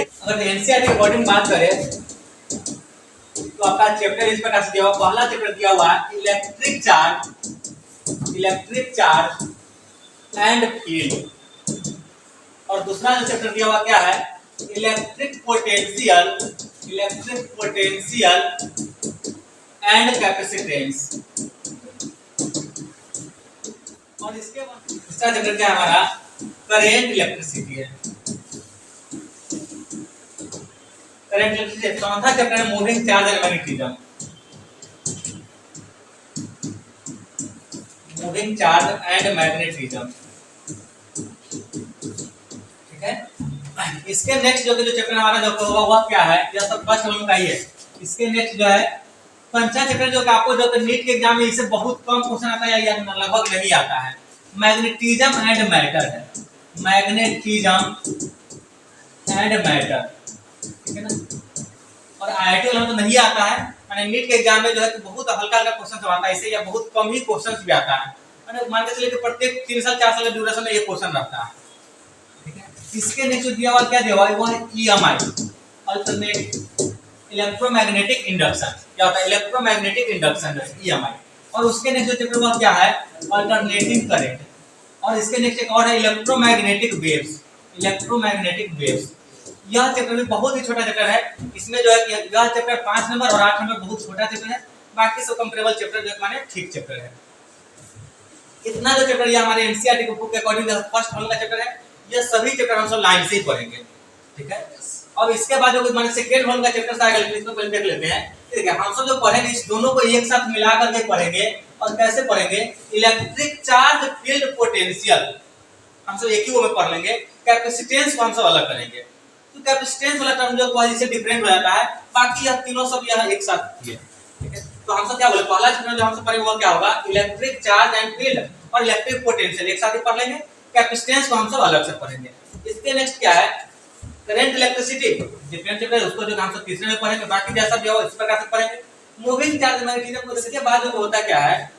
अगर एनसीईआरटी के अकॉर्डिंग बात करें तो आपका चैप्टर इस प्रकार से दिया हुआ, पहला चैप्टर दिया हुआ है इलेक्ट्रिक चार्ज एंड फील्ड, और दूसरा जो चैप्टर दिया हुआ क्या है, इलेक्ट्रिक पोटेंशियल एंड कैपेसिटेंस। और इसके बाद तीसरा चैप्टर क्या है हमारा, करेंट इलेक्ट्रिसिटी है। Current electricity. चौथा चैप्टर है moving charge and magnetism. Moving charge and magnetism, ठीक है। इसके नेक्स्ट जो चैप्टर हमारा जो होगा वह क्या है, यह सब फर्स्ट लेवल का ही है। इसके नेक्स्ट जो है पंचम चैप्टर जो आपको जो नीट के एग्जाम में इससे बहुत कम क्वेश्चन आता है या लगभग नहीं आता है, मैग्नेटिज्म एंड मैटर है। मैग्नेटिज्म एंड मैटर, ठीक है ना। और आईआईटी वालों को नहीं आता है, माने नीट के एग्जाम में जो है तो बहुत हल्का हल्का क्वेश्चन आता है इससे, या बहुत कम ही क्वेश्चन भी आता है। माने मान के चलिए कि प्रत्येक 3 साल 4 साल के ड्यूरेशन में ये क्वेश्चन रहता है, ठीक है। इसके नेक्स्ट दिया हुआ क्या दिया हुआ है, वो है ईएमआई, अल्टरनेट इलेक्ट्रोमैग्नेटिक इंडक्शन। क्या होता है, इलेक्ट्रोमैग्नेटिक इंडक्शन, ईएमआई। और उसके नेक्स्ट जो चैप्टर वो क्या है, अल्टरनेटिंग करंट। और इसके नेक्स्ट एक और है इलेक्ट्रोमैग्नेटिक वेव्स। यह चैप्टर भी बहुत ही छोटा चैप्टर है। इसमें जो है कि यह चैप्टर 5 नंबर और 8 नंबर बहुत छोटा चैप्टर है, बाकी सब कंपेरेबल चैप्टर जो माने ठीक चैप्टर है। इतना जो चैप्टर ये हमारे एनसीईआरटी के बुक के अकॉर्डिंग फर्स्ट वाला चैप्टर है, ये सभी चैप्टर हम सब लाइन से ही पढ़ेंगे, ठीक है। अब इसके बाद जो माने सेकंड वन का चैप्टर आएगा, लेकिन इसको पहले देख लेते हैं, ठीक है। हम सब जो पढ़ेंगे इस दोनों को एक साथ मिला करके पढ़ेंगे। और कैसे पढ़ेंगे, इलेक्ट्रिक चार्ज फील्ड पोटेंशियल हम सब एक ही वो में पढ़ लेंगे, कैपेसिटेंस को हम सब अलग करेंगे। तो कैपेसिटेंस वाला टर्म जो है इससे डिफरेंट हो जाता है, बाकी यह तीनों सब यहां एक साथ है, ठीक है। तो हम सब क्या बोले, पहला चैप्टर जो हम सब पढ़ेंगे वो क्या होगा, इलेक्ट्रिक चार्ज एंड फील्ड और इलेक्ट्रिक पोटेंशियल एक साथ ही पढ़ लेंगे, कैपेसिटेंस को हम सब अलग से पढ़ेंगे। इसके नेक्स्ट क्या है, करंट इलेक्ट्रिसिटी, डिफरेंट चैप्टर उसको जो हम सब तीसरे में पढ़ेंगे, बाकी जैसा भी हो इस प्रकार से पढ़ेंगे। मूविंग चार्ज मैग्नेटिज्म को इसके बाद जो होता क्या है,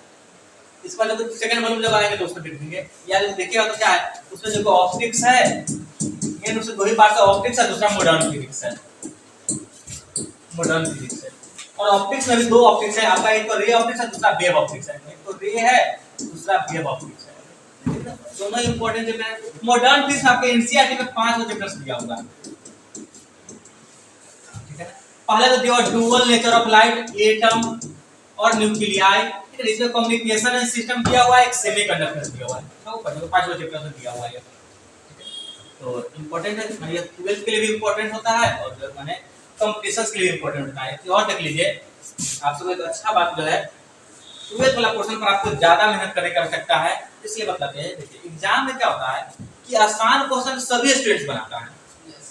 इस पर जब सेकंड वॉल्यूम जब आएंगे तो उसको देखेंगे। यार देखिएगा तो क्या है, उसमें जो ऑप्टिक्स है, ये उससे दो ही पार्ट है, ऑप्टिक्स है, दूसरा मॉडर्न फिजिक्स है। और ऑप्टिक्स में भी दो ऑप्टिक्स है आपका, एक तो रे ऑप्टिक्स है, दूसरा वेव ऑप्टिक्स है। एक तो रे है, दूसरा वेव ऑप्टिक्स है, दोनों इंपॉर्टेंट चैप्टर है। मॉडर्न फिजिक्स आपके एनसीईआरटी में 5 चैप्टर्स दिया हुआ है, ठीक है। पहले तो दिया dual nature of light, atom और न्यूक्लियाई, ठीक है। इसमें कम्युनिकेशन एंड सिस्टम दिया हुआ है, एक सेमीकंडक्टर दिया हुआ है, तो 5 चैप्टर में दिया हुआ है, ठीक है। तो इंपॉर्टेंट है, माने 12th के लिए भी इंपॉर्टेंट होता है और माने कॉम्पिटिशंस के लिए इंपॉर्टेंट होता है। और देख लीजिए आप सब, एक अच्छा बात जो है 12th वाला क्वेश्चन पर आपको ज्यादा मेहनत करने की आवश्यकता है, इसलिए बताते हैं। देखिए एग्जाम में क्या होता है कि आसान क्वेश्चन सभी स्टूडेंट्स बनाता है,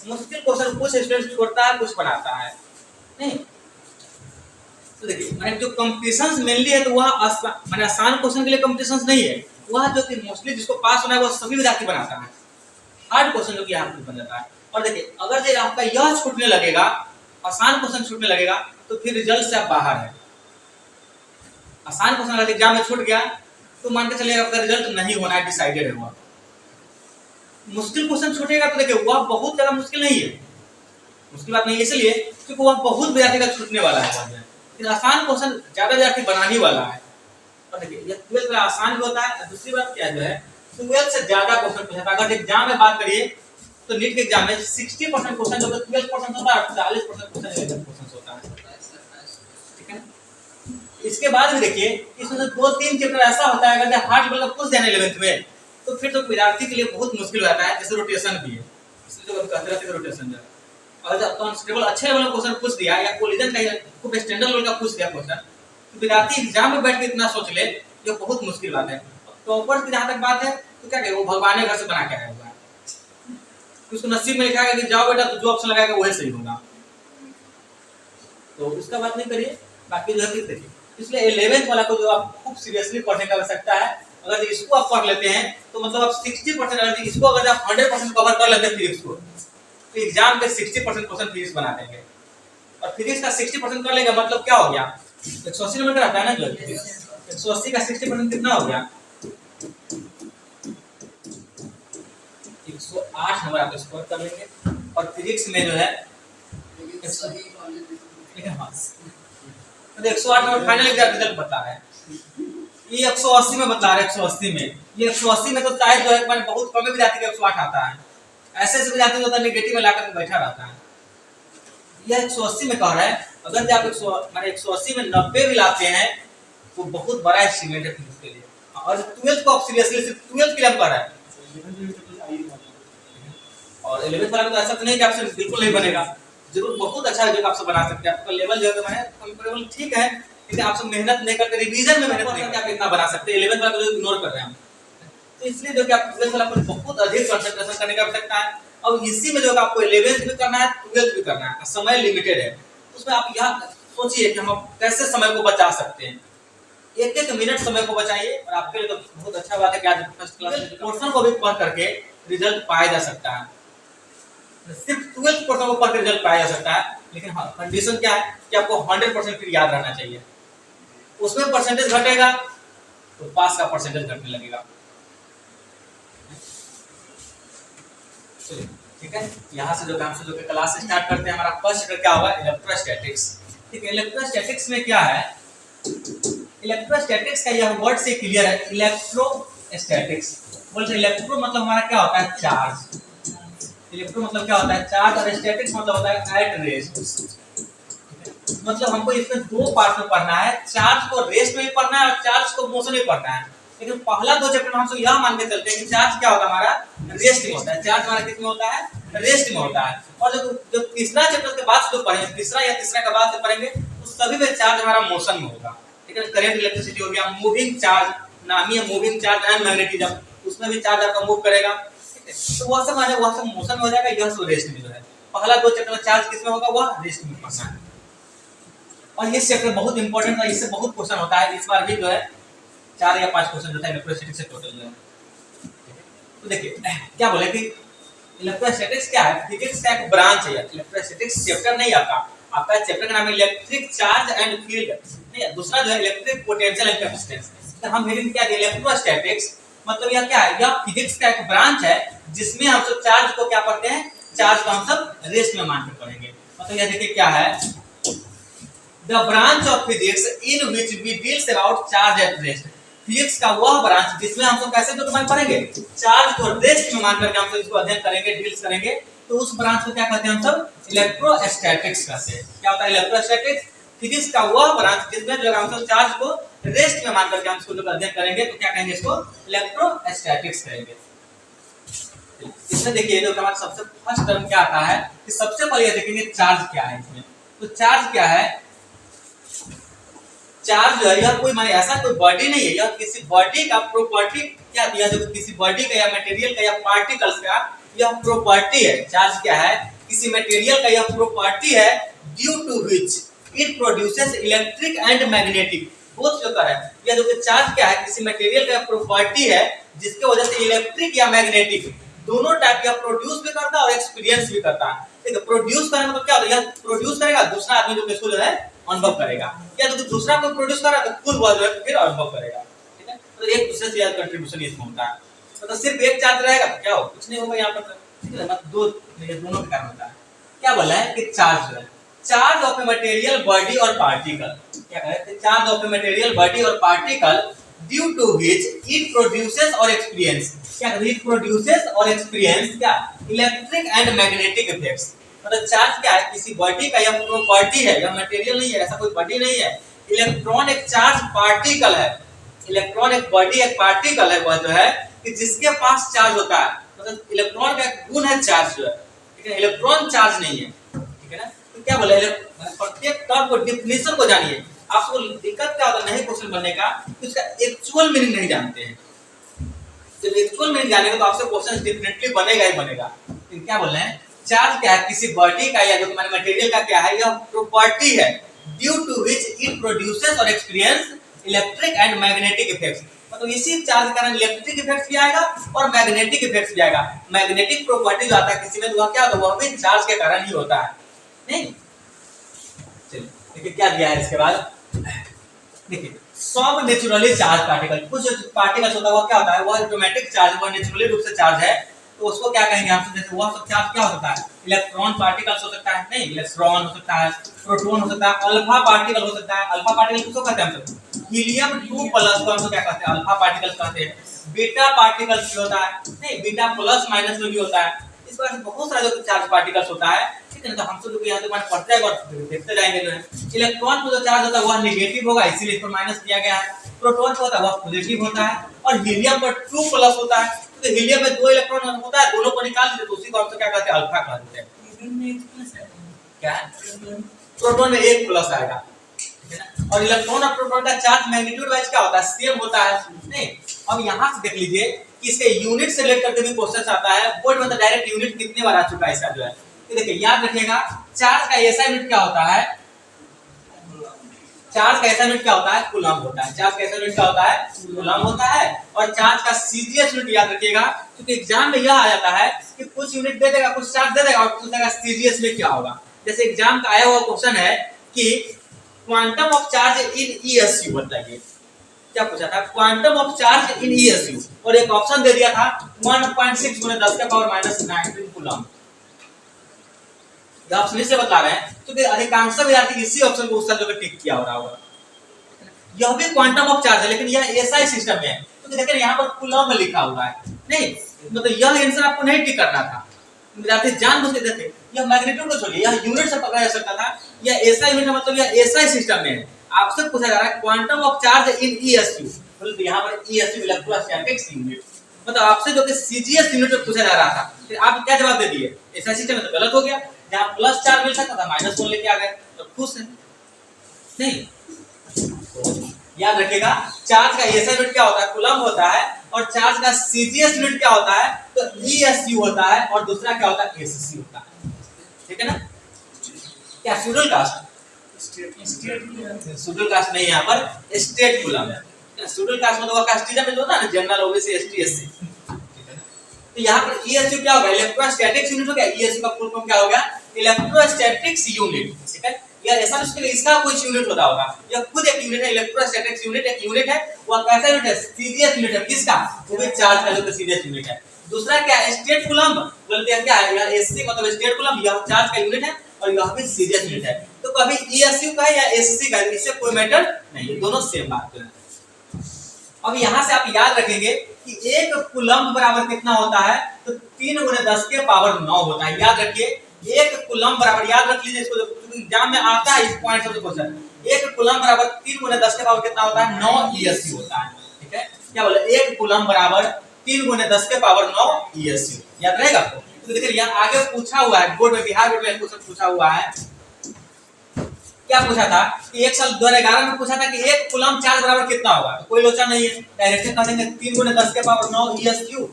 मुश्किल क्वेश्चन कुछ स्टूडेंट्स छोड़ता है, कुछ बनाता है, नहीं। तो देखिए माने जो कॉम्पिटिशंस मेनली है तो वह माने आसान क्वेश्चन के लिए कॉम्पिटिशंस नहीं है, वह जो कि मोस्टली जिसको पास होना है वो सभी विद्यार्थी बनाता है। हार्ड क्वेश्चन जो कि आपको बन जाता है। और देखिए अगर जो आपका यह छूटने लगेगा, आसान क्वेश्चन छूटने लगेगा, तो फिर रिजल्ट से आप बाहर है। आसान क्वेश्चन अगर एग्जाम में छूट गया तो मान के चलिए आपका रिजल्ट नहीं होना है, डिसाइडेड है वह। मुश्किल क्वेश्चन छूटेगा तो देखिए वह बहुत ज्यादा मुश्किल नहीं है, मुश्किल बात नहीं है, इसलिए क्योंकि वह बहुत विद्यार्थी का छूटने वाला है। फिर आसान क्वेश्चन ज्यादा विद्यार्थी बनाने वाला है। और देखिए ये 12th का आसान भी होता है। दूसरी बात क्या जो है, 12th से ज्यादा क्वेश्चन पूछा था। अगर एग्जाम में बात करिए तो नीट के एग्जाम में 60% क्वेश्चन जो 12% होता है, 40% क्वेश्चन 11 क्वेश्चन होता है, ठीक है। इसके बाद भी देखिए इसमें से 2-3 चैप्टर ऐसा होता है अगर हार्ड लेवल का पूछ देना 11th में, तो फिर तो विद्यार्थी के लिए बहुत मुश्किल हो जाता है। जैसे रोटेशन भी है, इसलिए जो कहते रहते हैं रोटेशन है। और जब कॉन्स्टेबल अच्छे लेवल का क्वेश्चन पूछ दिया या कोलिजन का खूब स्टैंडर्ड लेवल का पूछ दिया क्वेश्चन, तो विद्यार्थी एग्जाम में बैठ के इतना सोच ले, जो बहुत मुश्किल बात है। टॉपर्स की जहां तक बात है तो क्या कहे, वो भगवान ने घर से बना के आया हुआ है, उसको नसीब में लिखा है कि जाओ बेटा तो जो ऑप्शन लगाएगा वही सही होगा, तो उसका बात नहीं करिए। बाकी जो है देखिए, इसलिए 11th वाला को जो आप खूब सीरियसली पढ़ने की आवश्यकता है। अगर इसको आप पढ़ लेते हैं तो मतलब आप 60% अगर इसको अगर आप 100% कवर कर लेते हैं फिजिक्स को, तो एग्जाम पे 60% क्वेश्चन फिजिक्स बना देंगे। और फिजिक्स का 60% कर लेगा मतलब क्या हो गया, 180 नंबर आता है ना, जो 180 का 60% कितना हो गया, 108 नंबर आप स्कोर कर लेंगे। और फिजिक्स में जो है लेकिन हाँ तो 108 में फाइनल रिजल्ट बता रहा है, ये 180 में बता रहा है, 180 में, ये 180 में तो शायद जो है मैंने बहुत कम विद्यार्थी का 108 आता है, ऐसे विद्यार्थी होता है नेगेटिव में लाकर बैठा रहता है। यह 180 में कह रहा है, अगर जब आप 180 में 90 भी लाते हैं तो बहुत बड़ा अचीवमेंट है फिजिक्स के लिए। और 12th को आप सीरियसली सिर्फ 12th के लिए कर रहा है, और 11th वाला तो ऐसा तो नहीं कि आपसे बिल्कुल नहीं बनेगा, जरूर बहुत अच्छा जो आपसे बना सकते हैं। आपका लेवल जो है कंपेरेबल ठीक है, लेकिन आपसे मेहनत नहीं करके रिवीजन में मेहनत नहीं करके आप इतना बना सकते हैं। 11th वाला को इग्नोर कर रहे हैं, तो इसलिए जो कि आप 12th वाला पर बहुत अधिक कंसंट्रेशन करने की आवश्यकता है। और इसी में जो आपको 11th भी करना है, 12th भी करना है, समय लिमिटेड है, उसमें आप यहाँ सोचिए कि हम कैसे समय को बचा सकते हैं। एक मिनट समय को बचाइए, और आपके लिए तो बहुत अच्छा बात है कि आज फर्स्ट क्लास में पोर्शन को भी पढ़ करके रिजल्ट पाया जा सकता है। सिर्फ 12th पोर्शन को पढ़ के रिजल्ट पाया जा सकता है, लेकिन हाँ कंडीशन क्या है कि आपको 100% फिर याद रहना चाहिए। उसमें परसेंटेज घटेगा तो पास का परसेंटेज घटने लगेगा। ठीक है, यहाँ से जो काम से जो क्लास स्टार्ट करते हैं, हमारा फर्स्ट चैप्टर क्या होगा, इलेक्ट्रोस्टैटिक्स। ठीक है, इलेक्ट्रोस्टैटिक्स में क्या है, इलेक्ट्रोस्टैटिक्स का यह वर्ड से क्लियर है, इलेक्ट्रोस्टैटिक्स बोलते इलेक्ट्रो मतलब हमारा क्या होता है, चार्ज। इलेक्ट्रो मतलब क्या होता है, चार्ज, और स्टैटिक्स मतलब होता है एट रेस्ट। मतलब हमको इसमें दो पार्ट में पढ़ना है, चार्ज को रेस्ट में भी पढ़ना है और चार्ज को मोशन में पढ़ना है। लेकिन पहला दो चैप्टर में हम सब यह मान के चलते हैं कि चार्ज क्या होता है, हमारा रेस्ट में होता है। चार्ज हमारा किस में होता है, रेस्ट में होता है। और जो तीसरा चैप्टर के बाद जो पढ़ेंगे, तीसरा के बाद जो पढ़ेंगे, उस सभी में चार्ज हमारा मोशन में होगा। ठीक है, करंट इलेक्ट्रिसिटी हो गया, मूविंग चार्ज, नाम ही है मूविंग चार्ज एंड मैग्नेटिज्म, उसमें भी चार्ज आपका मूव करेगा। ठीक है, तो वह सब मोशन में हो जाएगा, यह सब रेस्ट में जो है। पहला दो चैप्टर में चार्ज किस में होगा, वह रेस्ट में पढ़ना है। और ये चैप्टर बहुत इंपॉर्टेंट है, इससे बहुत क्वेश्चन होता है। इस बार भी जो है 4 या 5 क्वेश्चन जो है इलेक्ट्रोस्टैटिक्स से टोटल जो है। तो देखिए क्या बोले कि इलेक्ट्रोस्टैटिक्स क्या है, फिजिक्स का एक ब्रांच है। इलेक्ट्रोस्टैटिक्स चैप्टर नहीं आपका चैप्टर का नाम है इलेक्ट्रिक चार्ज एंड फील्ड, नहीं दूसरा जो है इलेक्ट्रिक पोटेंशियल एंड कैपेसिटेंस। तो हम हेडिंग क्या दिए, इलेक्ट्रोस्टैटिक्स मतलब यह क्या है, यह फिजिक्स का एक ब्रांच है जिसमें हम सब चार्ज को क्या पढ़ते हैं, चार्ज को हम सब रेस्ट में मान के पढ़ेंगे। मतलब यह देखिए क्या है, The branch of physics in which we deals about charge at rest। Physics का वह ब्रांच जिसमें हम सब कैसे जो पढ़ेंगे, चार्ज को रेस्ट में मान करके हम सब इसको अध्ययन करेंगे, डील्स करेंगे। तो उस ब्रांच को क्या कहते हैं हम सब, इलेक्ट्रोस्टैटिक्स कहते हैं। क्या होता है इलेक्ट्रोस्टैटिक्स, फिजिक्स का वह ब्रांच जिसमें जो हम सब चार्ज को रेस्ट में मान करके हम इसको अध्ययन करेंगे, तो क्या कहेंगे, इसको इलेक्ट्रोस्टैटिक्स कहेंगे। इसमें देखिए जो हमारा सबसे फर्स्ट टर्म क्या आता है कि सबसे पहले देखेंगे चार्ज क्या है इसमें। तो चार्ज क्या है, चार्ज जो है यह कोई माने ऐसा कोई बॉडी नहीं है, यह किसी बॉडी का प्रॉपर्टी, क्या दिया जो किसी बॉडी का या मटेरियल का या पार्टिकल्स का यह प्रॉपर्टी है। चार्ज क्या है, किसी मटेरियल का यह प्रॉपर्टी है due to which it produces electric and magnetic both जो है। यह जो चार्ज क्या है, किसी मटेरियल का प्रॉपर्टी है जिसके वजह से इलेक्ट्रिक या मैग्नेटिक दोनों टाइप का प्रोड्यूस भी करता है और एक्सपीरियंस भी करता है। ठीक है, प्रोड्यूस करने मतलब क्या होता है, यह प्रोड्यूस करेगा, दूसरा आदमी जो इसको जो है अनुभव करेगा, या तो दूसरा को प्रोड्यूस कर रहा है तो खुद वो जो है फिर अनुभव करेगा। ठीक है, तो एक दूसरे से ज्यादा कंट्रीब्यूशन इसमें होता है। मतलब सिर्फ एक चार्ज रहेगा तो क्या हो, कुछ नहीं होगा यहाँ पर। ठीक है, मतलब दोनों के कारण होता है। क्या बोला है कि चार्ज जो है, charge of a material body और पार्टिकल, क्या कहते हैं, charge of a material body और particle due to which it produces और एक्सपीरियंस, क्या कहते हैं, इट प्रोड्यूसेस और एक्सपीरियंस क्या, इलेक्ट्रिक एंड मैग्नेटिक इफेक्ट्स। मतलब चार्ज क्या है, किसी बॉडी का यह प्रॉपर्टी है, यह मटेरियल नहीं है, ऐसा कोई बॉडी नहीं है। इलेक्ट्रॉन एक चार्ज पार्टिकल है, इलेक्ट्रॉन एक बॉडी एक पार्टिकल है, वह जो है कि जिसके पास चार्ज होता है। मतलब इलेक्ट्रॉन का एक गुण है चार्ज जो है, ठीक है, इलेक्ट्रॉन चार्ज नहीं है। ठीक है ना, तो क्या बोले, प्रत्येक टर्म को डिफिनेशन को जानिए। आपको दिक्कत क्या होता है नहीं क्वेश्चन बनने का, कि उसका एक्चुअल मीनिंग नहीं जानते हैं। जब एक्चुअल मीनिंग जानेंगे तो आपसे क्वेश्चन डेफिनेटली बनेगा ही बनेगा। क्या बोल रहे हैं, चार्ज क्या है, किसी बॉडी का या जो मटेरियल का क्या है, यह प्रॉपर्टी है due to which it produces और experience electric and magnetic effects. मतलब इसी चार्ज के कारण इलेक्ट्रिक इफेक्ट्स भी आएगा और मैग्नेटिक इफेक्ट्स भी आएगा। मैग्नेटिक प्रॉपर्टी जो आता है किसी में, वह क्या होता है, वह भी चार्ज के कारण ही होता है। नहीं, चलिए देखिए क्या दिया है इसके बाद। देखिए सब नेचुरली चार्ज पार्टिकल, कुछ पार्टिकल्स होता है वह क्या होता है, वह ऑटोमेटिक चार्ज, वह नेचुरली रूप से चार्ज है, तो उसको क्या कहेंगे हम? जैसे वह सब चार्ज क्या हो सकता है? इलेक्ट्रॉन पार्टिकल्स हो सकता है, नहीं इलेक्ट्रॉन हो सकता है, प्रोटॉन हो सकता है, अल्फा पार्टिकल हो सकता है। अल्फा पार्टिकल किसको कहते हैं हम सब? हीलियम 2 प्लस को हम क्या कहते हैं? अल्फा पार्टिकल्स कहते हैं। बीटा पार्टिकल्स भी होता है, नहीं बीटा प्लस माइनस में भी होता है। इस बार बहुत सारे जो चार्ज पार्टिकल्स होता है, ठीक है ना? तो हम सब जो यहाँ तो पढ़ते हैं और देखते जाएंगे जो है इलेक्ट्रॉन को जो चार्ज होता है वह नेगेटिव होगा, इसीलिए इसको माइनस किया गया है। प्रोटॉन जो होता है वह पॉजिटिव होता है और हीलियम पर 2 प्लस होता है। तो हीलियम में 2 इलेक्ट्रॉन होता है, दोनों को निकाल दीजिए तो उसी को हम क्या कहते हैं? अल्फा कहते हैं। क्या है? प्रोटॉन में 1 प्लस आएगा, ठीक है ना? और इलेक्ट्रॉन और प्रोटॉन का चार्ज मैग्नीट्यूड वाइज क्या होता है? सेम होता है, नहीं? अब यहां से देख लीजिए कि इसके यूनिट से रिलेट करके भी क्वेश्चन आता है। बोर्ड में तो डायरेक्ट यूनिट कितने बार आ चुका है इसका जो है। तो देखिए याद रखिएगा, चार्ज का ऐसा यूनिट क्या होता है? चार्ज का ऐसा यूनिट क्या होता है? कूलम होता है। चार्ज का ऐसा यूनिट क्या होता है? कूलम होता है। और चार्ज का सीजीएस यूनिट याद रखिएगा, क्योंकि एग्जाम में यह आ जाता है कि कुछ यूनिट दे देगा, कुछ चार्ज दे देगा और पूछेगा सीजीएस में क्या होगा। जैसे एग्जाम का आया हुआ क्वेश्चन है कि क्वांटम ऑफ चार्ज इन ईएसयू बताइए। क्या पूछा था? क्वांटम ऑफ चार्ज इन ईएसयू, और एक ऑप्शन दे दिया था 1.6 × 10⁻⁹ कूलम। ये ऑप्शन से बता रहे हैं क्योंकि अधिकांश विद्यार्थी इसी ऑप्शन को उत्तर देकर टिक किया हो रहा होगा। यह भी क्वांटम ऑफ चार्ज है, लेकिन यह एसआई सिस्टम में है। तो देखिए यहाँ पर कूलम में लिखा हुआ है, नहीं मतलब यह आंसर आपको नहीं टिक करना था। विद्यार्थी जानबूझ के देखे, यह मैग्नीट्यूड को छोड़िए, यह यूनिट से पकड़ा जा सकता था। यह एसआई यूनिट मतलब यह एसआई सिस्टम में है। आपसे पूछा जा रहा है क्वांटम ऑफ चार्ज इन ईएसयू, तो यहाँ पर ईएसयू इलेक्ट्रोस्टैटिक्स यूनिट, मतलब आपसे जो कि सीजीएस यूनिट में पूछा जा रहा था, फिर आप क्या जवाब दे दिए? एसआई सिस्टम में, तो गलत हो गया। जहाँ प्लस चार्ज मिल सकता था -1 लेके आ गए, तो खुश है, नहीं? याद रखिएगा, चार्ज का एसआई यूनिट क्या होता है? कूलम होता है। और चार्ज का सीजीएस यूनिट क्या होता है? तो ईएसयू होता है। और दूसरा क्या होता है? एससी होता है, ठीक है ना? क्या शेड्यूल कास्ट? शेड्यूल कास्ट नहीं, यहाँ पर स्टेट कूलम है। शेड्यूल कास्ट मतलब कास्टिज्म में जो होता है ना, जनरल ओबीसी एसटी एससी, तो यहाँ पर ईएसयू क्या होगा? इलेक्ट्रोस्टैटिक्स यूनिट हो गया। ईएसयू का फुल फॉर्म क्या हो गया? इलेक्ट्रोस्टैटिक्स यूनिट, ठीक है? या ऐसा उसके लिए इसका कुछ यूनिट होता होगा, यह खुद एक यूनिट है। इलेक्ट्रोस्टैटिक्स यूनिट एक यूनिट है। वह कैसा यूनिट है? सीजीएस यूनिट है। किसका? वो भी चार्ज का जो सीजीएस यूनिट है। दूसरा क्या है? स्टेट कूलम, बोलते हैं क्या है? यह एससी मतलब स्टेट कूलम, यह चार्ज का यूनिट है और यह भी सीजीएस यूनिट है। तो कभी ईएसयू का है या एससी का, इससे कोई मैटर नहीं, दोनों सेम बात है। अब यहाँ से आप याद रखेंगे कि 1 कूलम बराबर कितना होता है? तो 3 × 10⁹ होता है। याद रखिए, 1 कूलम बराबर, याद रख लीजिए इसको, एग्जाम में आता है इस पॉइंट से क्वेश्चन। 1 कूलम बराबर 3 × 10⁻⁹ कितना होता है? 9 ईएसयू होता है, ठीक है? क्या बोले? 1 कूलम बराबर 3 × 10⁻⁹ ईएसयू। याद रहेगा आपको? तो देखिए यहाँ आगे पूछा हुआ है, बोर्ड में, बिहार बोर्ड में क्वेश्चन पूछा हुआ है। क्या पूछा था कि 1 साल 2011 में पूछा था कि 1 कूलम चार्ज बराबर कितना होगा? तो कोई लोचा नहीं है, डायरेक्ट कह देंगे 3 × 10⁻⁹ ईएसयू।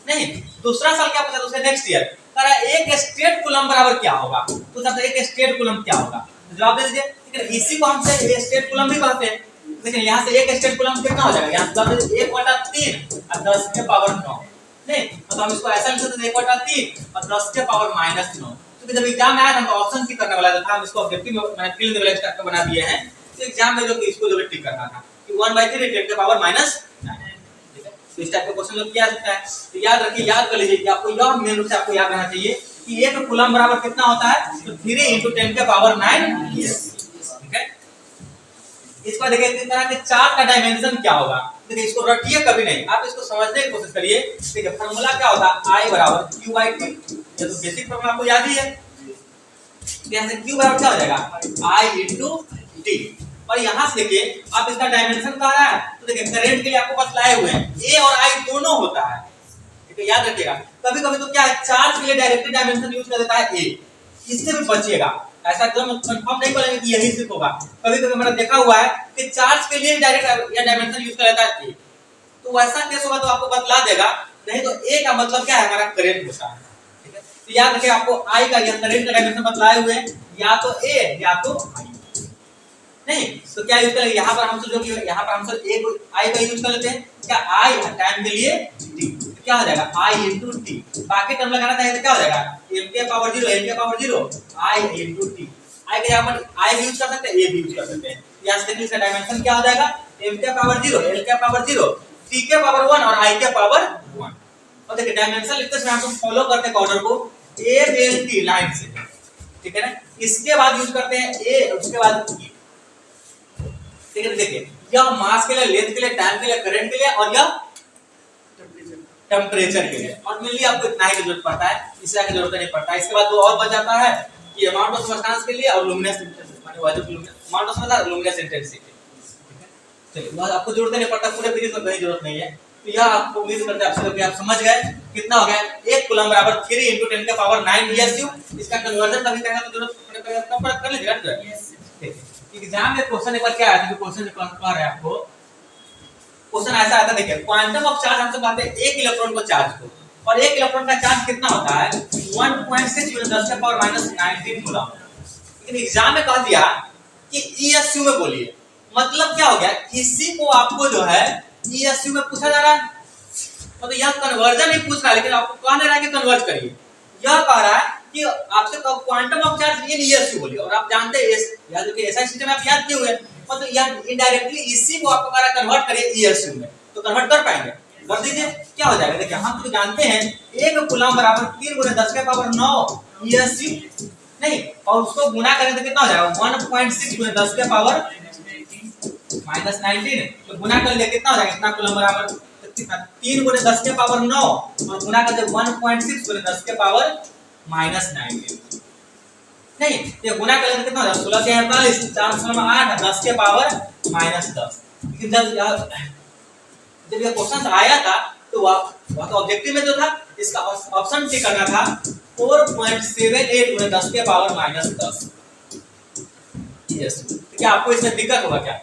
नहीं, दूसरा साल क्या पूछा था? उसके नेक्स्ट ईयर कह रहा है 1 स्टेट कूलम बराबर क्या होगा? पूछा था 1 स्टेट कूलम क्या होगा? जवाब दे दीजिए, ठीक है? इसी को हम से स्टेट कूलम भी कहते हैं। देखिए यहाँ से 1 स्टेट कूलम कितना हो जाएगा? यहाँ जवाब दे दीजिए 1/3 और 10⁻⁹ नहीं, मतलब हम इसको ऐसा लिख सकते हैं 1/3 और 10⁻⁻⁹। तो जब एग्जाम में आया था हम ऑप्शन की करने वाला था, हम इसको ऑब्जेक्टिव में मैंने फील्ड लेवल स्ट्रक्चर बना दिए हैं। तो एग्जाम में जो कि इसको जो टिक करना था कि 1/3 10⁻⁹, ठीक है? तो इस टाइप का क्वेश्चन जो किया सकता है। तो याद रखिए, याद कर लीजिए कि आपको यह मेन रूप से आपको याद रहना चाहिए कि 1 कूलम बराबर कितना होता है? तो 3 × 10⁹ ठीक है? इस पर देखिए किस तरह के चार्ज का डायमेंशन क्या होगा। देखिए इसको रटिए कभी नहीं, आप इसको समझने की कोशिश करिए। देखिए फार्मूला क्या होता है? I = Q/T। ये तो बेसिक फार्मूला आपको याद ही है। यहाँ से Q बराबर क्या हो जाएगा? I × T। और यहाँ से देखिए आप इसका डायमेंशन कह रहा है, तो देखिए करंट के लिए आपको बतलाए हुए हैं A और I दोनों होता है, ठीक है? याद रखिएगा, कभी कभी तो क्या है, चार्ज के लिए डायरेक्टली डायमेंशन यूज कर देता है A। इससे भी बचिएगा, ऐसा एकदम कंफर्म नहीं करेंगे कि यही सिर्फ होगा। कभी कभी मैंने देखा हुआ है कि चार्ज के लिए डायरेक्ट या डायमेंशन यूज कर लेता है A, तो वैसा केस होगा तो आपको बतला देगा। नहीं तो A का मतलब क्या है? हमारा करंट होता है, ठीक है? तो याद रखिए आपको I का या करंट का डायमेंशन बतलाए हुए हैं, या तो A या तो I। नहीं तो क्या यूज करेंगे? यहाँ पर हम जो कि यहाँ पर हम सब A को I का यूज कर लेते हैं। क्या I टाइम के लिए T, तो क्या हो जाएगा? I × T। बाकी टर्म लगाना चाहिए तो क्या हो जाएगा? m⁻⁴ I × T। I के यहाँ पर I भी यूज कर सकते हैं, A भी यूज कर सकते हैं। यहाँ से देखिए इसका डायमेंशन क्या हो जाएगा? m⁻⁴ L⁻⁴ T⁻1 और I⁻1। और देखिए डायमेंशन लिखते समय हम फॉलो करते हैं ऑर्डर को ए एल टी लाइन से, ठीक है ना। इसके बाद यूज करते हैं ए, उसके बाद ई, ठीक है। देखिए यह मास के लिए, लेंथ के लिए, टाइम के लिए, करंट के लिए और यह टेम्परेचर के लिए, और मेनली आपको इतना ही की जरूरत पड़ता है, इससे आगे जरूरत नहीं पड़ता है। इसके बाद दो और बच जाता है कि अमाउंट ऑफ सबस्टेंस के लिए और लुमिनस माने वाले amount of substance luminous intensity, ठीक है। चलिए वह आपको जरूरत नहीं पड़ता, पूरे पेज में कहीं जरूरत नहीं है। तो यह आपको उम्मीद करते हैं आपसे कि आप समझ गए। कितना हो गया, 1 कूलम बराबर 3 × 10 की पावर 9 ESU। इसका कन्वर्जन कभी कहेगा तो जरूरत पड़ेगा कम कर लीजिएगा, ठीक है। एग्जाम में क्वेश्चन एक बार क्या आया था, क्वेश्चन कह रहे हैं आपको, क्वेश्चन ऐसा आता है, देखिए क्वांटम ऑफ चार्ज हमसे बात है 1 इलेक्ट्रॉन को चार्ज को, और 1 इलेक्ट्रॉन का चार्ज कितना होता है 1.6 × 10⁻⁻19 कूलम। लेकिन एग्जाम में कह दिया कि ESU में बोलिए, मतलब क्या हो गया, इसी को आपको जो है ESU में पूछा जा रहा है, मतलब यह कन्वर्जन नहीं पूछ रहा है, लेकिन आपको कहने रहा है कि कन्वर्ट करिए। यह कह रहा है कि आपसे quantum of charge in ESU बोलिए, और आप जानते हैं या जो कि ऐसा सिस्टम आप याद किए हुए, मतलब यह इनडायरेक्टली इसी को आपको कह रहा है कन्वर्ट करिए ESU में, तो कन्वर्ट कर पाएंगे, कर दीजिए। क्या हो जाएगा, देखिए हम तो जानते हैं 1 कूलम बराबर 3 × 10⁻9 ESU नहीं, और उसको गुना करें तो कितना हो जाएगा 1.6 × 10⁻⁻19, तो गुना कर ले कितना हो जाएगा, इतना कूलम बराबर 3 × 10⁻9 और गुना कर दे 1.6 × 10⁻⁻19 नहीं, ये गुना कर ले कितना हो जाएगा 16 के 48, 4 16 में 8, 10 के पावर -10। लेकिन जब ये क्वेश्चन आया था तो वह तो ऑब्जेक्टिव में जो था, इसका ऑप्शन टी करना था 4.78 × 10⁻−10। यस, तो क्या आपको इसमें दिक्कत होगा क्या?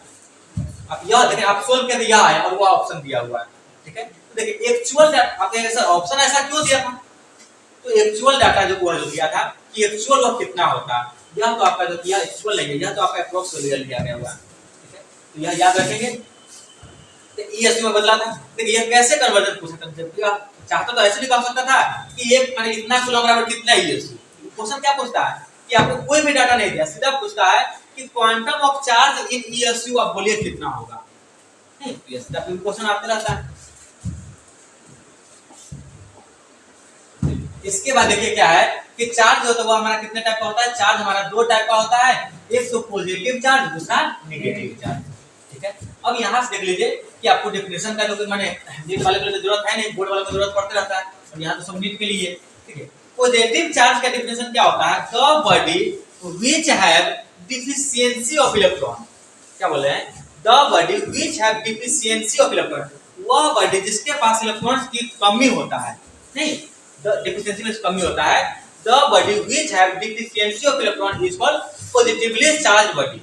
आप यह देखिए, आप सोल्व करके यह आया और वो ऑप्शन दिया हुआ है, ठीक है। तो देखिए एक्चुअल आपके ऐसा ऑप्शन ऐसा क्यों दिया था, तो एक्चुअल डाटा जो वो दिया था कि एक्चुअल वो कितना होता है, यह तो आपका जो दिया एक्चुअल नहीं है, यह तो आपका अप्रोक्स वैल्यू लिया गया हुआ है, ठीक है। तो यह याद रखेंगे। तो ESU में बदला था, देखिए यह कैसे कन्वर्जन पूछ सकता, जबकि आप चाहता तो ऐसे भी कह सकता था कि एक माने इतना कूलम बराबर कितना ESU। क्वेश्चन क्या पूछता है कि आपको कोई भी डाटा नहीं दिया, सीधा पूछता है कि quantum of charge in ESU आप बोलिए कितना होगा, नहीं ये सीधा क्वेश्चन आता रहता है। इसके बाद देखिए क्या है कि चार्ज जो होता है वो हमारा कितने टाइप का होता है, चार्ज हमारा दो टाइप का होता है, एक तो पॉजिटिव चार्ज, दूसरा नेगेटिव चार्ज, ठीक है। अब यहाँ से देख लीजिए कि आपको डेफिनेशन का जो माने नीट वाले को जरूरत है नहीं, बोर्ड वाले को जरूरत पड़ते रहता है, और यहाँ तो सब नीट के लिए, ठीक है। पॉजिटिव चार्ज का डेफिनेशन क्या होता है, the body which have deficiency of electron, क्या बोले हैं, the body which have deficiency of electron, वह बॉडी जिसके पास इलेक्ट्रॉन्स की कमी होता है, नहीं डेफिशिएंसी में कमी होता है, the body which have deficiency of electron is called positively charged body,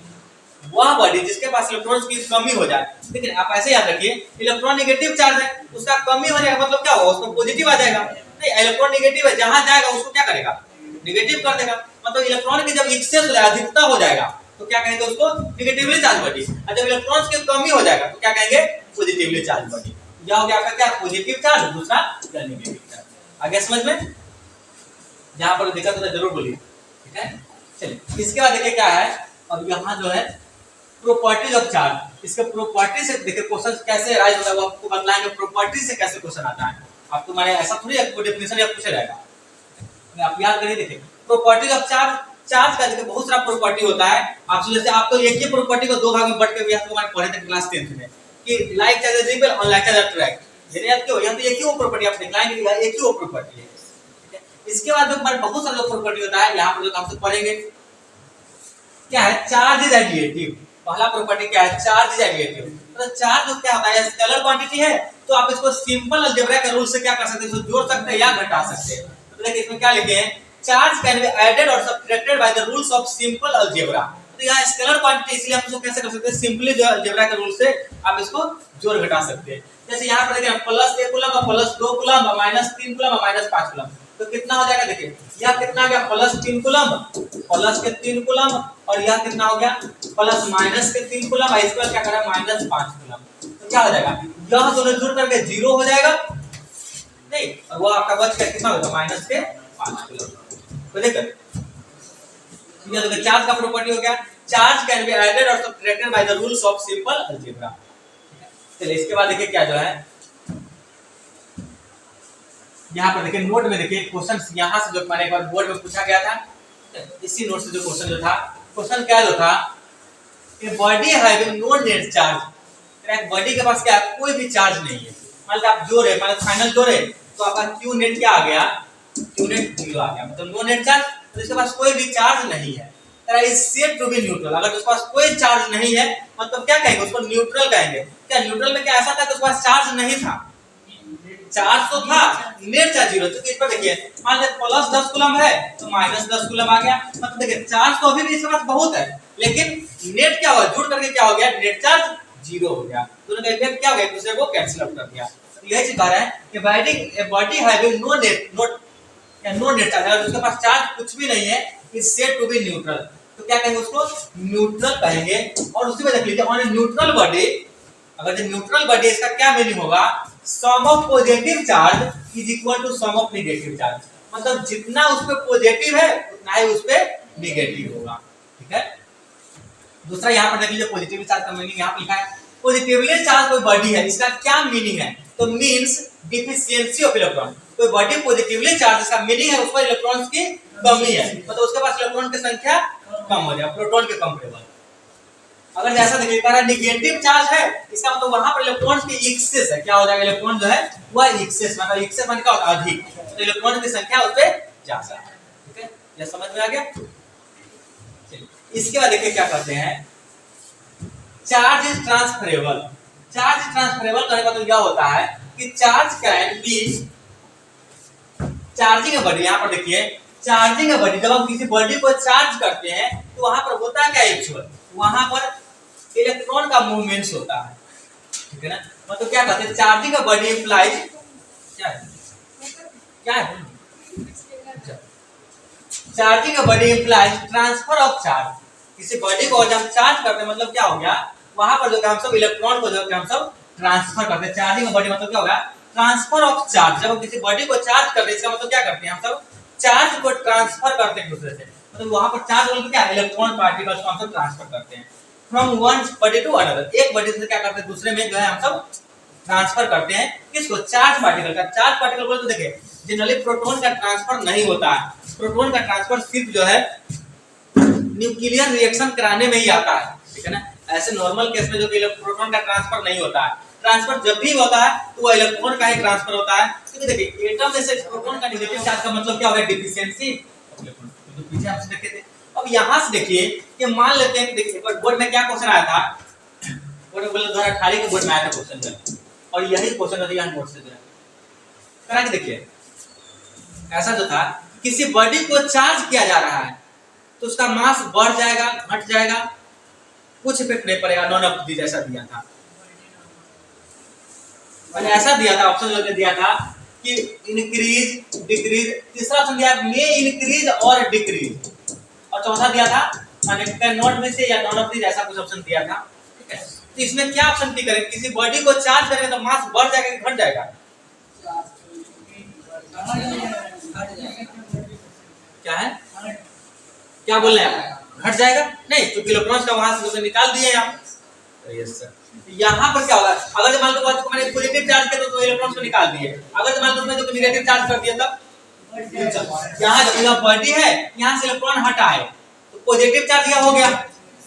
वह बॉडी जिसके पास इलेक्ट्रॉन्स की कमी हो जाए। लेकिन आप ऐसे याद रखिए, इलेक्ट्रॉन नेगेटिव चार्ज है, उसका कमी हो जाएगा मतलब क्या होगा, उसको पॉजिटिव आ जाएगा, नहीं इलेक्ट्रॉन नेगेटिव है, जहां जाएगा उसको क्या करेगा, नेगेटिव कर देगा, मतलब इलेक्ट्रॉन की जब एक्सेस हो जाएगा, अधिकता हो जाएगा, तो क्या कहेंगे उसको नेगेटिवली चार्ज बॉडी, और जब इलेक्ट्रॉन्स की कमी हो जाएगा तो क्या कहेंगे पॉजिटिवली चार्ज बॉडी। यह हो गया आपका क्या, पॉजिटिव चार्ज, दूसरा नेगेटिव चार्ज। आगे समझ में, जहां पर दिक्कत होता है जरूर बोलिए, ठीक है। चलिए इसके बाद देखिए क्या है, अब यहाँ जो है प्रॉपर्टीज ऑफ चार्ज, इसके प्रॉपर्टी से देखिए क्वेश्चन कैसे राइज होता है, वो आपको बतलाएंगे प्रॉपर्टी से कैसे क्वेश्चन आता है। आपको मैंने ऐसा थोड़ी आपको डेफिनेशन या पूछा जाएगा, आप याद करिए। देखिए प्रॉपर्टीज ऑफ चार्ज, चार्ज का देखिए बहुत सारा प्रॉपर्टी होता है, आप जैसे आप तो एक ही प्रॉपर्टी को दो भाग में बांट के भी आपको मैंने पढ़े थे क्लास 10th में कि लाइक चार्ज रिपेल और लाइक चार्ज अट्रैक्ट, यानी आप क्यों यहाँ तो एक ही वो प्रॉपर्टी आप दिखाएंगे, एक ही वो प्रॉपर्टी है। इसके बाद जो हमारे बहुत सारे प्रॉपर्टी होता है, यहाँ पर जो हम पढ़ेंगे क्या है, चार्ज इज एडिटिव। पहला प्रॉपर्टी क्या है, चार्ज इज एडिटिव। तो चार्ज जो क्या होता है, स्केलर क्वांटिटी है, तो आप इसको सिंपल अलजेब्रा के रूल से क्या कर सकते हैं, इसको जोड़ सकते हैं या घटा सकते हैं। तो देखिए इसमें क्या लिखे हैं, चार्ज कैन बी एडेड और subtracted by the rules of simple algebra. तो यहाँ स्केलर क्वांटिटी, इसलिए हम इसको कैसे कर सकते हैं, सिंपली जो अलजेब्रा के रूल से आप इसको जोड़ घटा सकते हैं। जैसे यहाँ पर देखिए +1 कूलम और +2 कूलम और -3 कूलम और -5 कूलम, तो कितना हो जाएगा, देखिए यह कितना हो गया, +3 कूलम, +3 कूलम, और यह कितना हो गया, +-3 कूलम, इस पर क्या करा -5 कूलम। तो क्या हो जाएगा, यह दोनों जुड़ करके 0 हो जाएगा, नहीं और वो आपका बच के कितना होगा, -5 कूलम। तो देखिए यह देखिए चार्ज का प्रॉपर्टी हो गया, चार्ज कैन बी एडेड और subtracted by the rules of simple algebra. चलिए इसके बाद देखिए क्या जो है, यहाँ पर देखिए नोट में देखिए क्वेश्चन यहाँ से जो मैंने एक बार बोर्ड में पूछा गया था, इसी नोट से जो क्वेश्चन जो था, क्वेश्चन क्या जो था, a body having no net charge, तेरा एक बॉडी के पास क्या है, कोई भी चार्ज नहीं है, मतलब आप जोड़े मतलब फाइनल जोड़े तो आपका क्यू नेट क्या आ गया, क्यू नेट 0 आ गया, मतलब नो नेट चार्ज, तो इसके पास कोई भी चार्ज नहीं है, तेरा is said to be neutral. अगर उसके पास कोई चार्ज नहीं है मतलब क्या कहेंगे, उसको न्यूट्रल कहेंगे। क्या न्यूट्रल में क्या ऐसा था कि उसके पास चार्ज नहीं था, चार्ज तो था, नेट चार्ज 0, तो इस पर देखिए मान लीजिए प्लस 10 कूलम है तो माइनस 10 कूलम आ गया, मतलब देखिए चार्ज तो अभी भी इसके पास बहुत है, लेकिन नेट क्या हुआ, जुड़ करके क्या हो गया, नेट चार्ज 0 हो गया, दोनों का इफेक्ट क्या हो गया, एक दूसरे को कैंसिल आउट कर दिया। तो यही चीज कह रहा है कि बॉडी हैविंग नो नेट या नो नेट चार्ज, अगर उसके पास चार्ज कुछ भी नहीं है, is said to be neutral, तो क्या कहेंगे, उसको न्यूट्रल कहेंगे। और उसी में देख लीजिए ऑन न्यूट्रल बॉडी, अगर जो न्यूट्रल बॉडी इसका क्या मीनिंग होगा, sum of positive charge is equal to sum of negative charge, मतलब जितना उस पे पॉजिटिव है उतना ही उस पे नेगेटिव होगा, ठीक है। दूसरा यहाँ पर देख लीजिए पॉजिटिव चार्ज का मीनिंग यहाँ पे लिखा है, पॉजिटिवली चार्ज कोई बॉडी है, इसका क्या मीनिंग है, तो मींस डिफिशियंसी ऑफ इलेक्ट्रॉन, कोई बॉडी पॉजिटिवली चार्ज, इसका मीनिंग है उस पर इलेक्ट्रॉन्स की कमी है, मतलब उसके पास इलेक्ट्रॉन की संख्या कम हो जाए, प्रोटॉन के कंपेरेबल। अगर जैसा देखिए कह रहा है नेगेटिव चार्ज है, इसका मतलब वहां पर इलेक्ट्रॉन्स की एक्सेस है, क्या हो जाएगा, इलेक्ट्रॉन जो है वह एक्सेस, मतलब एक्सेस माने क्या होता है, अधिक, तो इलेक्ट्रॉन की संख्या उस पे ज्यादा, ठीक है, ये समझ में आ गया। इसके बाद देखिए क्या करते हैं, charge is transferable. Charge transferable कहने का मतलब यह होता है कि charge can be charging a body, यहाँ पर देखिए चार्जिंग अ बॉडी, जब हम किसी बॉडी को चार्ज करते हैं तो वहां पर होता है क्या, एक्चुअल वहां पर इलेक्ट्रॉन का मूवमेंट्स होता है, ठीक है ना, मतलब क्या कहते हैं, चार्जिंग अ बॉडी इंप्लाइज क्या है, क्या है, charging a body implies transfer of charge, किसी बॉडी को जब हम चार्ज करते हैं मतलब क्या हो गया, वहां पर जो हम सब इलेक्ट्रॉन को जो हम सब ट्रांसफर करते हैं, चार्जिंग अ बॉडी मतलब क्या होगा, ट्रांसफर ऑफ चार्ज, जब हम किसी बॉडी को चार्ज करते हैं इसका मतलब क्या करते हैं, हम सब चार्ज को ट्रांसफर करते हैं दूसरे से, मतलब वहां पर चार्ज बोल के क्या, इलेक्ट्रॉन पार्टिकल्स को हम सब ट्रांसफर करते हैं from one body to another, एक बॉडी से क्या करते हैं दूसरे में जो है हम सब ट्रांसफर करते हैं, किसको, चार्ज पार्टिकल का। चार्ज पार्टिकल बोले तो देखिए जनरली प्रोटॉन का ट्रांसफर नहीं होता है, प्रोटॉन का ट्रांसफर सिर्फ जो है न्यूक्लियर रिएक्शन कराने में ही आता है, ठीक है ना, ऐसे नॉर्मल केस में जो कि प्रोटॉन का ट्रांसफर नहीं होता है, ट्रांसफर जब भी होता है तो वो इलेक्ट्रॉन का ही ट्रांसफर होता है, क्योंकि देखिए एटम में से प्रोटॉन का नेगेटिव चार्ज का मतलब क्या होगा, डिफिशियंसी ऑफ इलेक्ट्रॉन, तो पीछे हमसे देखे थे। अब यहां से देखिए कि मान लेते हैं कि देखिए एक बार बोर्ड में क्या क्वेश्चन आया था, बोर्ड में 2018 के बोर्ड में आया था क्वेश्चन, और यही क्वेश्चन था यहाँ नोट से जो करा के देखिए, ऐसा जो था किसी बॉडी को चार्ज किया जा रहा है तो उसका मास बढ़ जाएगा, घट जाएगा, कुछ इफेक्ट नहीं पड़ेगा, नॉन ऑफ दी जैसा दिया था, मैंने ऐसा दिया था, ऑप्शन जो दिया था कि इंक्रीज डिक्रीज, तीसरा ऑप्शन दिया मे इंक्रीज और डिक्रीज, और चौथा दिया था मैंने नॉट में से या नॉन ऑफ दी ऐसा कुछ ऑप्शन दिया था, ठीक है। तो इसमें क्या ऑप्शन टिक करें, किसी बॉडी को चार्ज करेंगे तो मास बढ़ जाएगा कि घट जाएगा, क्या है, क्या बोल रहे हैं, घट जाएगा, नहीं तो इलेक्ट्रॉन्स का वहां से निकाल दिए आप, यस सर। यहाँ पर क्या होगा, अगर मान लो बात को मैंने पॉजिटिव चार्ज किया तो इलेक्ट्रॉन्स को निकाल दिए, अगर मान लो मैं जो नेगेटिव चार्ज कर दिया तब यहाँ जब बॉडी है यहाँ से इलेक्ट्रॉन हटा है तो पॉजिटिव चार्ज यह हो गया,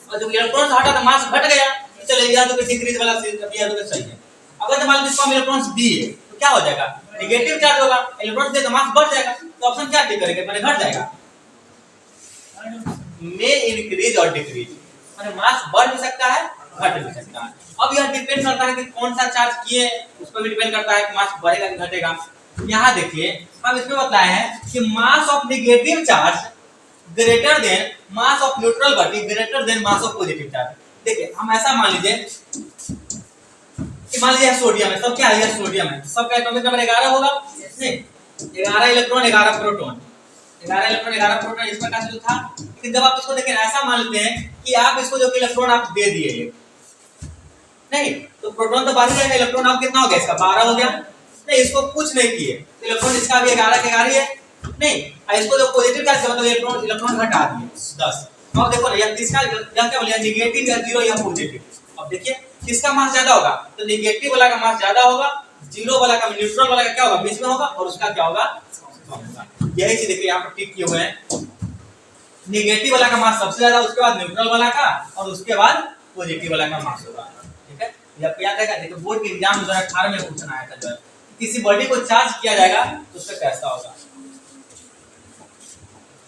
और जब इलेक्ट्रॉन हटा तो मास घट गया, तो चले या तो डिक्रीज वाला दिया तो सही है। अगर मान लो इसको हम इलेक्ट्रॉन्स दिए तो क्या हो जाएगा, नेगेटिव चार्ज होगा, इलेक्ट्रॉन दे तो मास बढ़ जाएगा, तो ऑप्शन क्या टिक करेंगे, मैंने घट जाएगा, मे इंक्रीज और डिक्रीज, माने मास बढ़ भी सकता है घट भी सकता है। अब यह डिपेंड करता है कि कौन सा चार्ज किए, उस पर भी डिपेंड करता है कि मास बढ़ेगा कि घटेगा। यहाँ देखिए हम इसमें बताए हैं कि mass of negative charge greater then mass of neutral body greater then mass of positive charge. देखिए हम ऐसा मान लीजिए कि मान लीजिए सोडियम है, सब क्या है, सोडियम है, सबका एटॉमिक नंबर 11 होगा, नहीं 11 इलेक्ट्रॉन 11 प्रोटॉन, 11 इलेक्ट्रॉन 11 प्रोटॉन इस प्रकार से जो था। लेकिन जब आप इसको देखें ऐसा मान लेते हैं कि आप इसको जो इलेक्ट्रॉन आप दे दिए, नहीं तो प्रोटॉन तो बाहर जाएगा, इलेक्ट्रॉन आप कितना हो गया, इसका 12 हो गया, नहीं इसको कुछ नहीं किए तो इलेक्ट्रॉन इसका भी 11 के 11 है, नहीं इसको जो पॉजिटिव चार्ज मतलब इलेक्ट्रॉन हटा दिए 10। अब देखो ना यह किसका क्या बोलिए, नेगेटिव या जीरो या पॉजिटिव। अब देखिए किसका मास ज्यादा होगा, तो नेगेटिव वाला का मास ज्यादा होगा, जीरो वाला का न्यूट्रल वाला का क्या होगा, बीच में होगा, और उसका क्या होगा, कम होगा। यही चीज देखिए यहाँ पर टिक किए हुए हैं। नेगेटिव वाला का मास सबसे ज्यादा, उसके बाद न्यूट्रल वाला का, और उसके बाद पॉजिटिव वाला का मास होगा। ठीक है, ये आपको याद रहेगा। देखो बोर्ड के एग्जाम 2018 में पूछना आया था, जो किसी बॉडी को चार्ज किया जाएगा तो उसका कैसा होगा।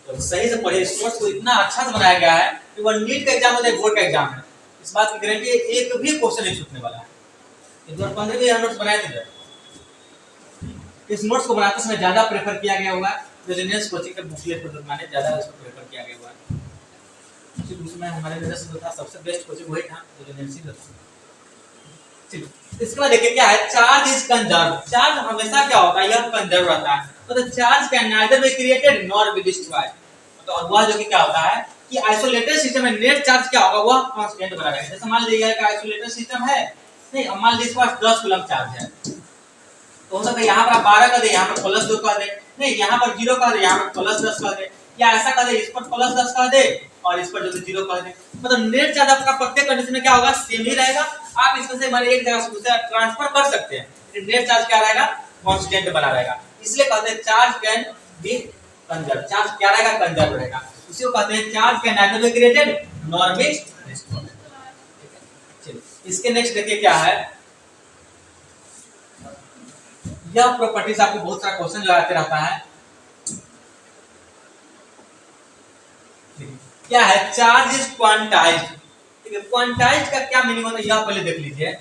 तो सही से पढ़िए, नोट्स को इतना अच्छा से बनाया गया है कि वो नीट का एग्जाम होता है, बोर्ड का एग्जाम है, इस बात की गारंटी है एक भी क्वेश्चन नहीं छूटने वाला है। 2015 में नोट्स बनाए थे, इस नोट्स को बनाते समय ज्यादा प्रेफर किया गया होगा रेजिडेंस कोचिंग के बुकलेट को बनाने, ज्यादा इसको प्रेफर किया गया हुआ है, क्योंकि उसमें हमारे नजर से जो था सबसे बेस्ट कोचिंग वही था, रेजिडेंसी था। चलिए इसके बाद देखिए क्या है, चार्ज इज कंजर्व। चार्ज हमेशा क्या होगा, यह कंजर्व रहता है। तो charge can neither be created nor be destroyed. तो वह जो कि क्या होता है कि आइसोलेटेड सिस्टम में नेट चार्ज क्या होगा, वह कांस्टेंट बना रहेगा। जैसे मान लीजिए कि आइसोलेटेड सिस्टम है, नहीं अब मान लीजिए इसके पास 10 कूलम चार्ज है, तो हो सकता है यहाँ पर 12 कर दे, यहाँ पर प्लस 2 कर दे, नहीं यहाँ पर 0 कर दे, यहाँ पर प्लस 10 कर दे, या ऐसा कर दे इस पर प्लस 10 कर दे और इस पर जो 0 कर दे। मतलब नेट चार्ज आपका प्रत्येक कंडीशन में क्या होगा, सेम ही रहेगा। आप इसमें से माने एक जगह से दूसरे ट्रांसफर कर सकते हैं, लेकिन नेट चार्ज क्या रहेगा, कांस्टेंट बना रहेगा। इसलिए कहते हैं charge can be conserve. Charge क्या रहेगा, कंजर्व रहेगा। इसी को कहते हैं charge can neither be created nor be destroyed. चलिए इसके नेक्स्ट देखिए क्या है, यह प्रॉपर्टीज आपको बहुत सारा क्वेश्चन जो आते रहता है। क्या है, चार्ज इज क्वांटाइज्ड। ठीक है, क्वांटाइज्ड का क्या मीनिंग होता है यह पहले देख लीजिए।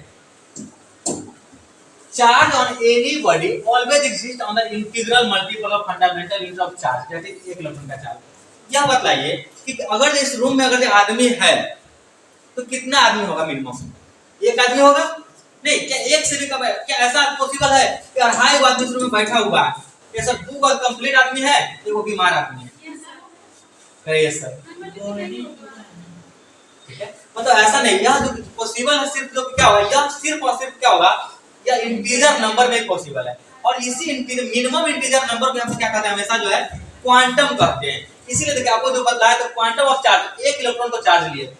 Charge on any body always exist on the integral multiple of fundamental unit of charge, that is 1 electron का चार्ज। यह बतलाइए कि अगर इस रूम में अगर आदमी है तो कितना आदमी होगा, मिनिमम एक आदमी होगा, नहीं क्या एक से भी कम है, क्या ऐसा पॉसिबल है कि 2.5 आदमी इस रूम में बैठा हुआ है, ऐसा 2 कंप्लीट आदमी है, एक बीमार आदमी है, कहिए सर। ठीक है, मतलब ऐसा नहीं, यह जो पॉसिबल है सिर्फ जो क्या होगा, यह सिर्फ और सिर्फ क्या होगा, यह इंटीजर नंबर में पॉसिबल है। और इसी मिनिमम इंटीजर नंबर को हम क्या कहते हैं, हमेशा जो है क्वांटम कहते हैं। इसीलिए देखिए आपको जो बताया तो क्वांटम ऑफ चार्ज, 1 इलेक्ट्रॉन को चार्ज लिए,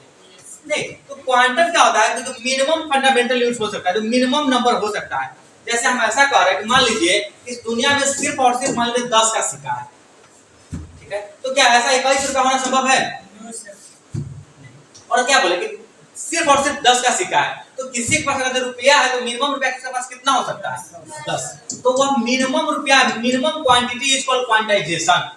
नहीं तो क्वांटम क्या होता है, जो मिनिमम फंडामेंटल यूनिट हो सकता है, जो मिनिमम नंबर हो सकता है। जैसे हम ऐसा कह रहे हैं कि मान लीजिए इस दुनिया में सिर्फ और सिर्फ मान लीजिए 10 का सिक्का है, ठीक है, तो क्या ऐसा 21 रुपया होना संभव है? और क्या बोले कि सिर्फ और सिर्फ 10 का सिक्का है, तो किसी के पास अगर रुपया है तो मिनिमम रुपया किसके पास कितना हो सकता है, 10। तो वह मिनिमम रुपया, minimum quantity is called quantization.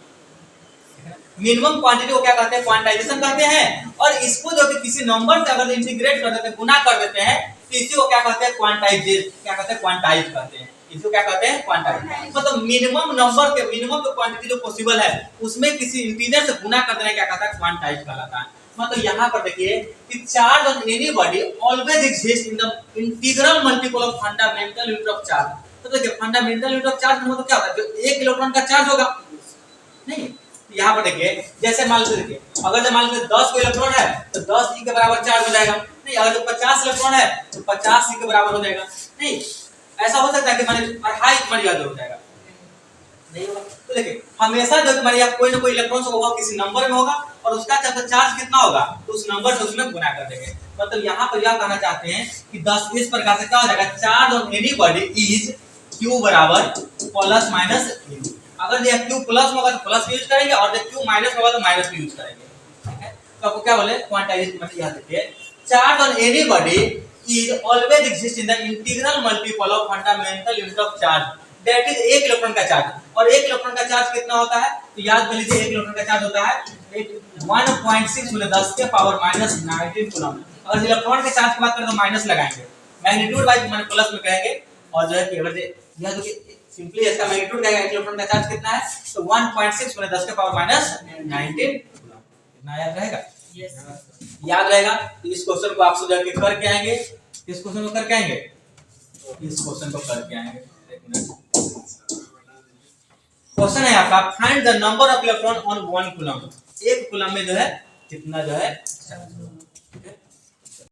Minimum quantity को क्या कहते हैं, क्वांटाइजेशन कहते हैं। और इसको जो कि किसी नंबर से अगर इंटीग्रेट कर देते हैं, गुना कर देते हैं, तो इसी को क्या कहते हैं, क्वांटाइज, क्या कहते हैं, क्वांटाइज कहते हैं। इसको क्या कहते हैं, क्वांटाइज। मतलब मिनिमम नंबर के मिनिमम जो क्वांटिटी जो पॉसिबल है उसमें किसी इंटीजर से गुना कर देना क्या कहता है, क्वांटाइज कहलाता है। मतलब यहाँ पर देखिए कि charge on any body always exist in the integral multiple of fundamental unit of charge. तो देखिए फंडामेंटल यूनिट ऑफ चार्ज मतलब क्या होता है, जो 1 इलेक्ट्रॉन का चार्ज होगा, नहीं यहाँ पर देखिए जैसे मान लीजिए, देखिए अगर जो मान लीजिए 10 को इलेक्ट्रॉन है तो 10 ई के बराबर चार्ज हो जाएगा, नहीं अगर जो 50 इलेक्ट्रॉन है तो 50 ई के बराबर हो जाएगा। नहीं ऐसा हो सकता है कि माने 2.5 मर्यादा हो जाएगा, नहीं होगा। तो देखिए हमेशा जो माने कोई ना कोई इलेक्ट्रॉन होगा किसी नंबर में होगा और उसका चार्ज कितना होगा तो उस नंबर से उसमें गुना कर देंगे। मतलब यहाँ पर यह कहना चाहते हैं कि 10 इस प्रकार से क्या हो जाएगा, charge on any body is q बराबर प्लस माइनस q। अगर ये q प्लस होगा तो प्लस यूज करेंगे और जब q माइनस होगा तो माइनस भी यूज करेंगे। ठीक है, तो आपको क्या बोले, क्वांटाइजेशन मतलब यहां देखिए charge on any body is always exist in the integral multiple of fundamental unit of charge, that is 1 electron का चार्ज। और 1 इलेक्ट्रॉन का चार्ज कितना होता है, तो याद कर लीजिए 1 इलेक्ट्रॉन का चार्ज होता है 1.6 × 10 के पावर -19 कूलम। अगर इलेक्ट्रॉन के चार्ज की बात करें तो माइनस लगाएंगे, मैग्नीट्यूड वाइज माने प्लस में कहेंगे। और जो है कि अगर यह जो कि सिंपली इसका मैग्नीट्यूड क्या है, 1 इलेक्ट्रॉन का चार्ज कितना है तो 1.6 × 10 के पावर -19 कूलम। इतना याद रहेगा, याद रहेगा। तो इस क्वेश्चन को आप सब जाके करके आएंगे, इस क्वेश्चन को करके आएंगे, इस क्वेश्चन को करके आएंगे। एक मिनट, क्वेश्चन है आपका find the number of electron on 1 coulomb. 1 coulomb में जो है कितना जो है, ठीक है।